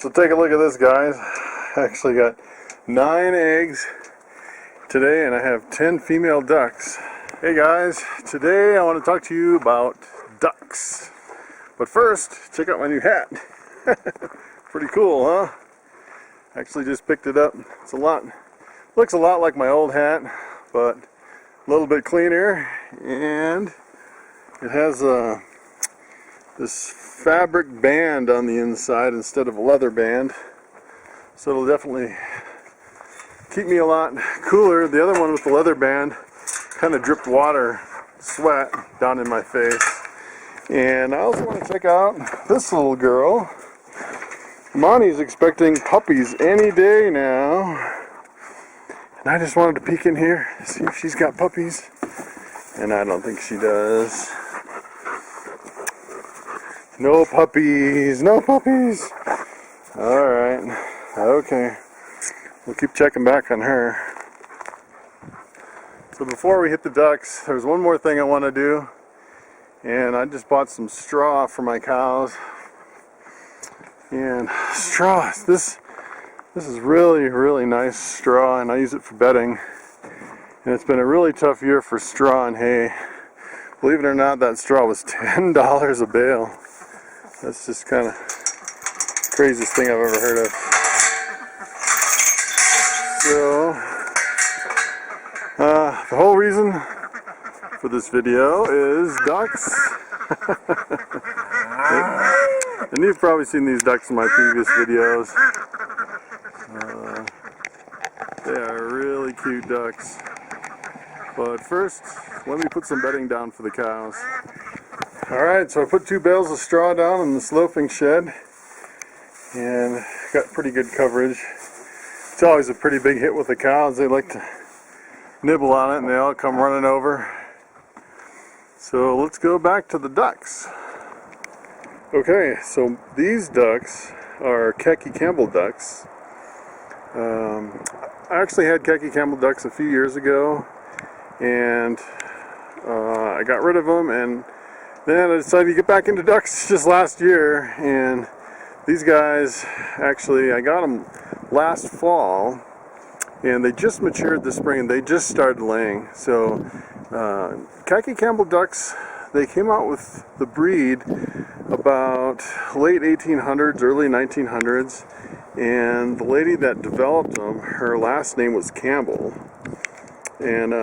So take a look at this, guys. I actually got 9 eggs today and I have 10 female ducks. Hey guys, today I want to talk to you about ducks. But first, check out my new hat. Pretty cool, huh? Actually just picked it up. Looks a lot like my old hat, but a little bit cleaner, and it has this fabric band on the inside instead of a leather band, so it'll definitely keep me a lot cooler. The other one with the leather band kind of dripped sweat down in my face. And I also want to check out this little girl. Monty's expecting puppies any day now, and I just wanted to peek in here, see if she's got puppies, and I don't think she does. No puppies, no puppies. Alright, okay. We'll keep checking back on her. So before we hit the ducks, there's one more thing I want to do. And I just bought some straw for my cows. And straw, this is really nice straw, and I use it for bedding. And it's been a really tough year for straw and hay. Believe it or not, that straw was $10 a bale. That's just kind of craziest thing I've ever heard of. So, the whole reason for this video is ducks. And you've probably seen these ducks in my previous videos. They are really cute ducks. But first, let me put some bedding down for the cows. Alright, so I put 2 bales of straw down in this loafing shed, and got pretty good coverage. It's always a pretty big hit with the cows. They like to nibble on it and they all come running over. So let's go back to the ducks. Okay, so these ducks are Khaki Campbell ducks. I actually had Khaki Campbell ducks a few years ago, and I got rid of them, and then I decided to get back into ducks just last year. And these guys, actually, I got them last fall, and they just matured this spring, and they just started laying. So Khaki Campbell ducks, they came out with the breed about late 1800s, early 1900s, and the lady that developed them, her last name was Campbell. And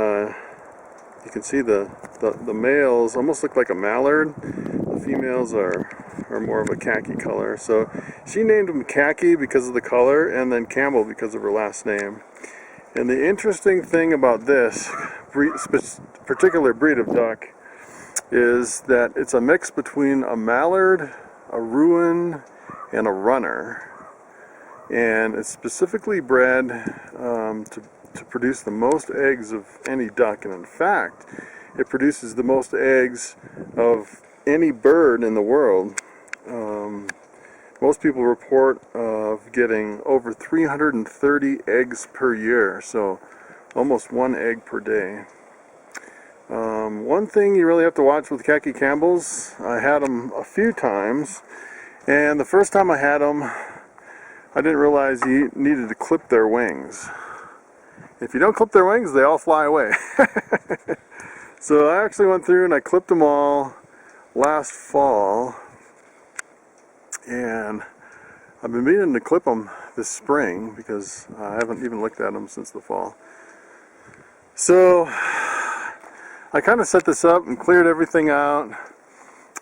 you can see the males almost look like a mallard. The females are more of a khaki color. So she named them Khaki because of the color, and then Campbell because of her last name. And the interesting thing about this particular breed of duck is that it's a mix between a mallard, a rouen, and a runner. And it's specifically bred to produce the most eggs of any duck, and in fact it produces the most eggs of any bird in the world. Most people report of getting over 330 eggs per year, so almost 1 egg per day. One thing you really have to watch with Khaki Campbells, I had them a few times, and the first time I had them, I didn't realize you needed to clip their wings. If you don't clip their wings, they all fly away. So I actually went through and I clipped them all last fall, and I've been meaning to clip them this spring because I haven't even looked at them since the fall. So I kind of set this up and cleared everything out.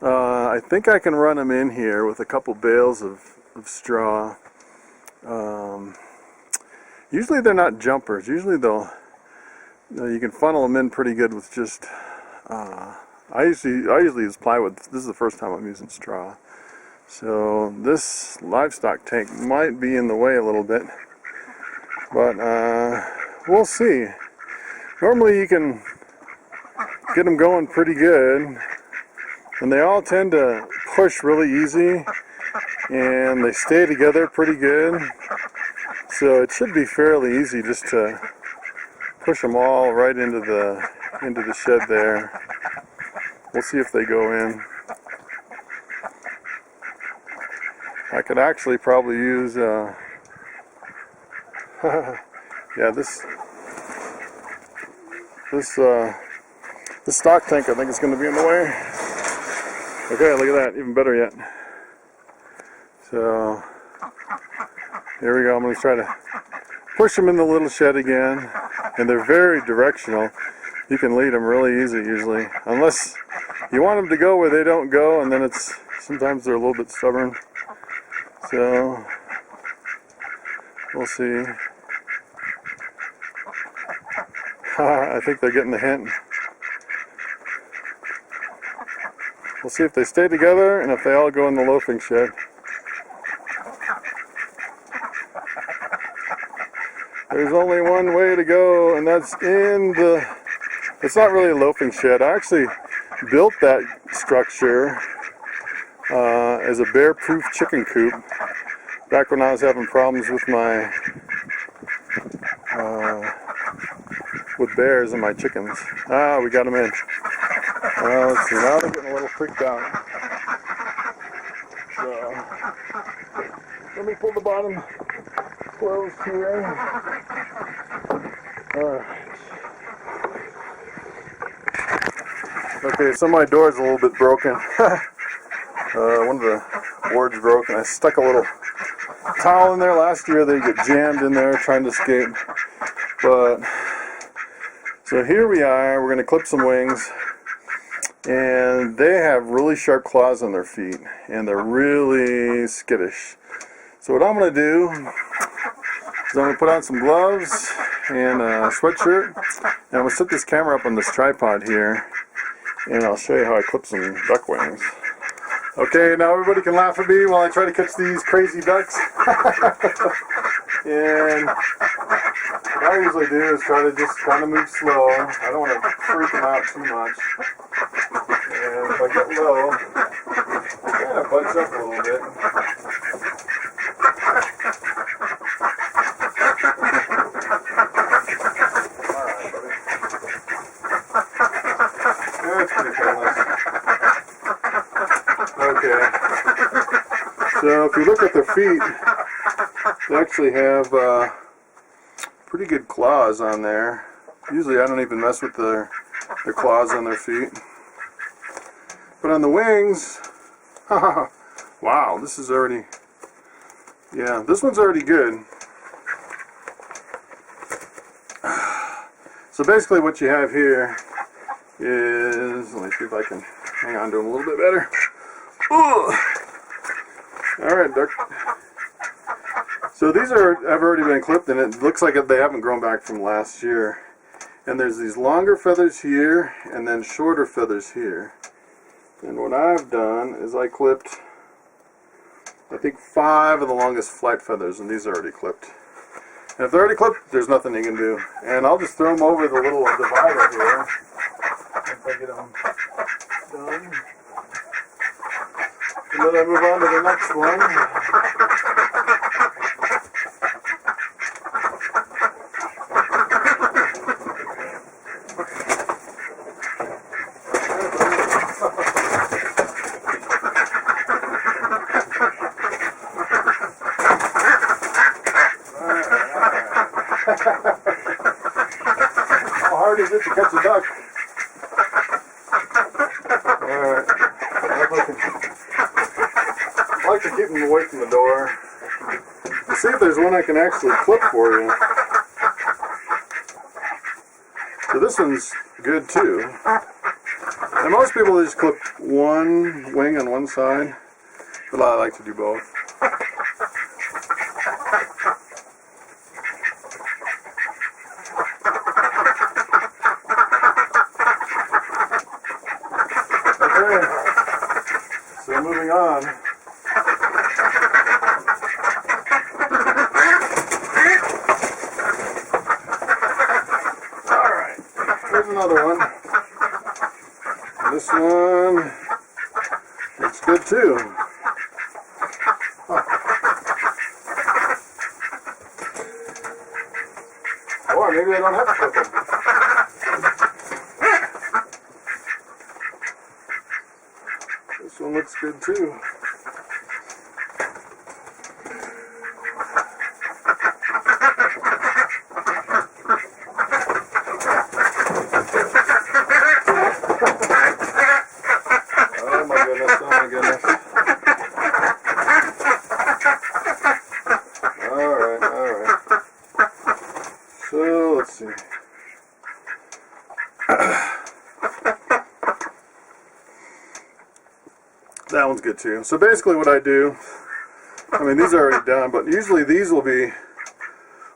I think I can run them in here with a couple bales of straw. Usually they're not jumpers. Usually you can funnel them in pretty good with just I usually use plywood. This is the first time I'm using straw. So this livestock tank might be in the way a little bit, but we'll see. Normally you can get them going pretty good, and they all tend to push really easy, and they stay together pretty good. So it should be fairly easy just to push them all right into the shed there. We'll see if they go in. I could actually probably use, yeah, this stock tank I think is going to be in the way. Okay, look at that, even better yet. So, here we go, I'm going to try to push them in the little shed again, and they're very directional. You can lead them really easy usually, unless you want them to go where they don't go, and then it's, sometimes they're a little bit stubborn. So, we'll see. I think they're getting the hint. We'll see if they stay together and if they all go in the loafing shed. There's only one way to go, and that's in the... It's not really a loafing shed. I actually built that structure as a bear-proof chicken coop back when I was having problems with my with bears and my chickens. Ah, we got them in. Let's see, now they're getting a little freaked out. So, let me pull the bottom closed here. Alright. Okay, so my door's a little bit broken. One of the boards broke, and I stuck a little towel in there. Last year they get jammed in there trying to escape. But, so here we are, we're going to clip some wings. And they have really sharp claws on their feet, and they're really skittish. So what I'm going to do is I'm going to put on some gloves and a sweatshirt, and I'm going to set this camera up on this tripod here, and I'll show you how I clip some duck wings. Okay, now everybody can laugh at me while I try to catch these crazy ducks. And what I usually do is try to just kind of move slow. I don't want to freak them out too much. And if I get low, kind of budge up a little bit. Alright, buddy. That's pretty painless. Okay. So if you look at their feet, they actually have pretty good claws on there. Usually I don't even mess with their claws on their feet. But on the wings, wow, this is already, yeah, this one's already good. So basically what you have here is, let me see if I can hang on to them a little bit better. Alright, duck. So these have already been clipped, and it looks like they haven't grown back from last year. And there's these longer feathers here, and then shorter feathers here. And what I've done is I clipped, I think 5 of the longest flight feathers, and these are already clipped. And if they're already clipped, there's nothing you can do. And I'll just throw them over the little divider here, if I get them done. And then I move on to the next one. How hard is it to catch a duck? Alright. I like to keep them away from the door. Let's see if there's one I can actually clip for you. So this one's good too. And most people just clip one wing on one side, but I like to do both. So moving on. Alright, here's another one. This one looks good too. Or maybe I don't have to clip them. This one looks good too. see. That one's good too. So basically what I do, I mean these are already done, but usually these will be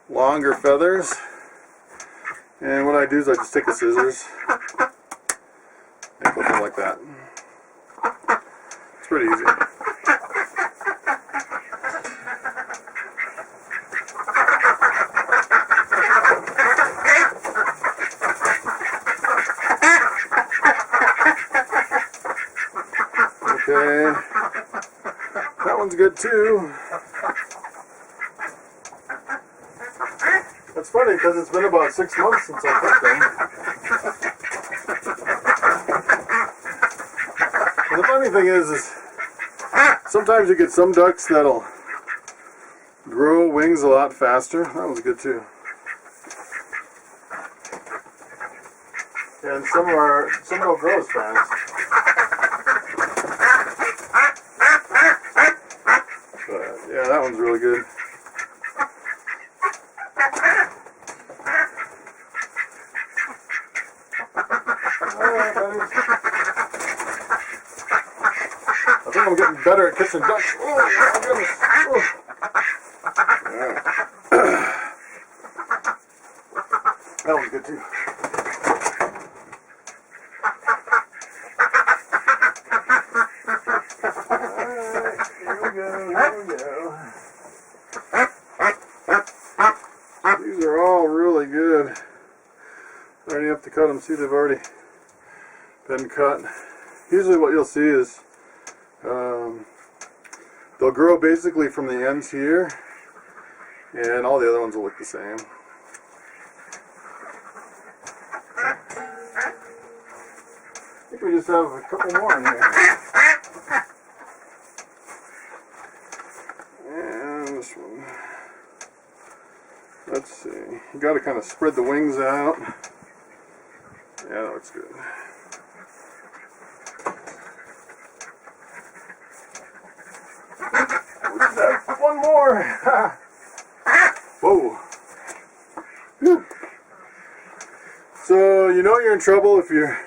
longer feathers. And what I do is I just take the scissors and clip them like that. It's pretty easy. Okay, that one's good too. That's funny because it's been about 6 months since I put them. And the funny thing is sometimes you get some ducks that'll grow wings a lot faster. That one's good too. And some don't grow as fast. But yeah, that one's really good. Alright, buddies. I think I'm getting better at catching ducks. Oh my goodness. Alright. That one's good too. These are all really good. I don't even have to cut them. See, they've already been cut. Usually what you'll see is they'll grow basically from the ends here, and all the other ones will look the same. I think we just have a couple more in here. And this one. Let's see. You got to kind of spread the wings out. Yeah, that looks good. One more. Whoa. Whew. So you know you're in trouble if you're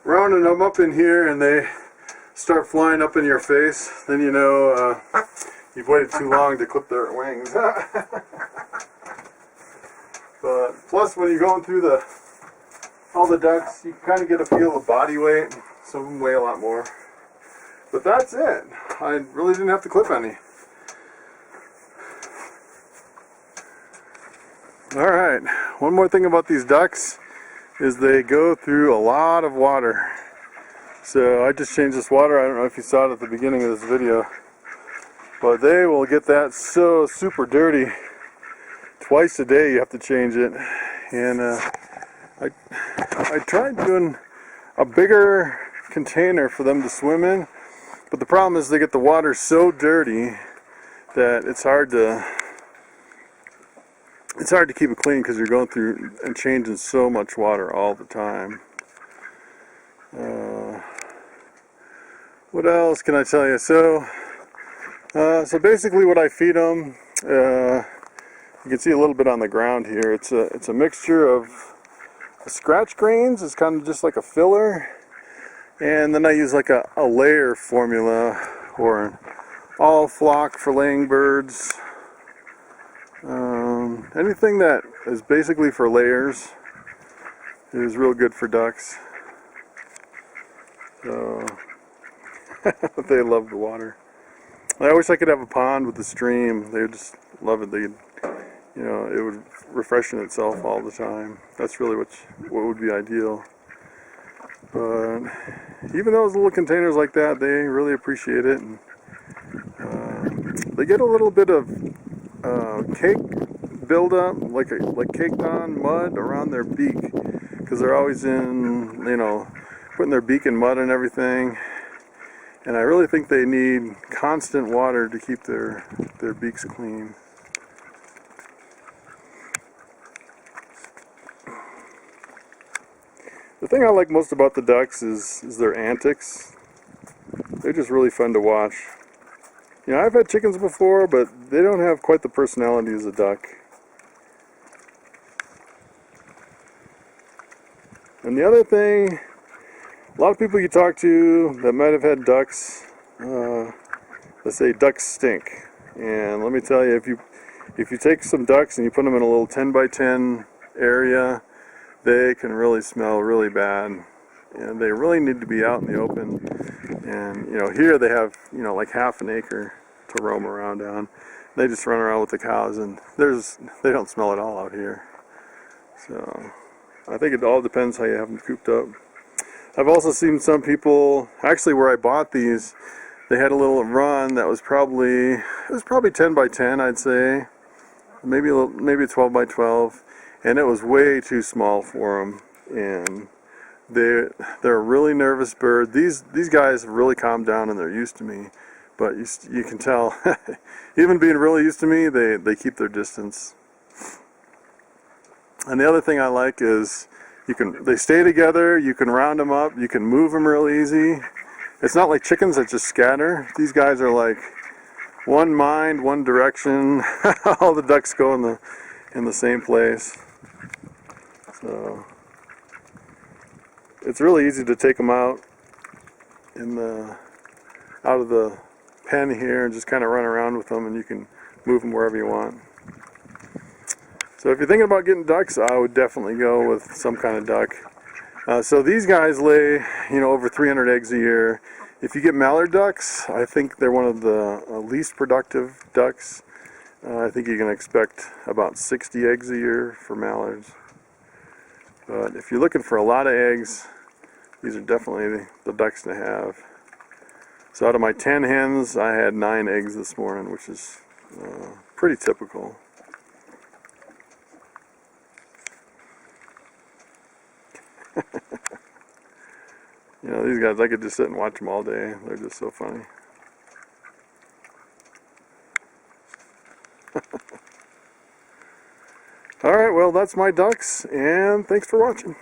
rounding them up in here and they start flying up in your face. Then you know you've waited too long to clip their wings. But plus when you're going through all the ducks, you kind of get a feel of body weight. Some of them weigh a lot more. But that's it. I really didn't have to clip any. Alright, one more thing about these ducks is they go through a lot of water. So I just changed this water. I don't know if you saw it at the beginning of this video, but they will get that so super dirty. Twice a day you have to change it. And I tried doing a bigger container for them to swim in, but the problem is they get the water so dirty that it's hard to keep it clean because you're going through and changing so much water all the time. What else can I tell you? So basically what I feed them, you can see a little bit on the ground here. It's a mixture of scratch grains. It's kind of just like a filler, and then I use like a layer formula or an all flock for laying birds. Anything that is basically for layers is real good for ducks. So they love the water. I wish I could have a pond with a stream. They would just love it. It would refreshen itself all the time. That's really what would be ideal. But even those little containers like that, they really appreciate it. And they get a little bit of cake buildup, like caked on mud around their beak, because they're always putting their beak in mud and everything. And I really think they need constant water to keep their beaks clean. The thing I like most about the ducks is their antics. They're just really fun to watch. You know, I've had chickens before, but they don't have quite the personality as a duck. And the other thing, a lot of people you talk to that might have had ducks, let's say ducks stink. And let me tell you, if you take some ducks and you put them in a little 10 by 10 area, they can really smell really bad. And they really need to be out in the open. And here they have like half an acre to roam around on. They just run around with the cows, and they don't smell at all out here. So I think it all depends how you have them cooped up. I've also seen some people, actually where I bought these, they had a little run that was probably 10 by 10, I'd say, maybe 12 by 12, and it was way too small for them. And they're a really nervous bird. These guys have really calmed down and they're used to me, but you can tell, even being really used to me, they keep their distance. And the other thing I like is they stay together, you can round them up, you can move them real easy. It's not like chickens that just scatter. These guys are like one mind, one direction. All the ducks go in the same place. So it's really easy to take them out out of the pen here and just kind of run around with them, and you can move them wherever you want. So if you're thinking about getting ducks, I would definitely go with some kind of duck. So these guys lay, over 300 eggs a year. If you get mallard ducks, I think they're one of the least productive ducks. I think you can expect about 60 eggs a year for mallards. But if you're looking for a lot of eggs, these are definitely the ducks to have. So out of my 10 hens, I had 9 eggs this morning, which is pretty typical. These guys, I could just sit and watch them all day. They're just so funny. Alright, well, that's my ducks, and thanks for watching.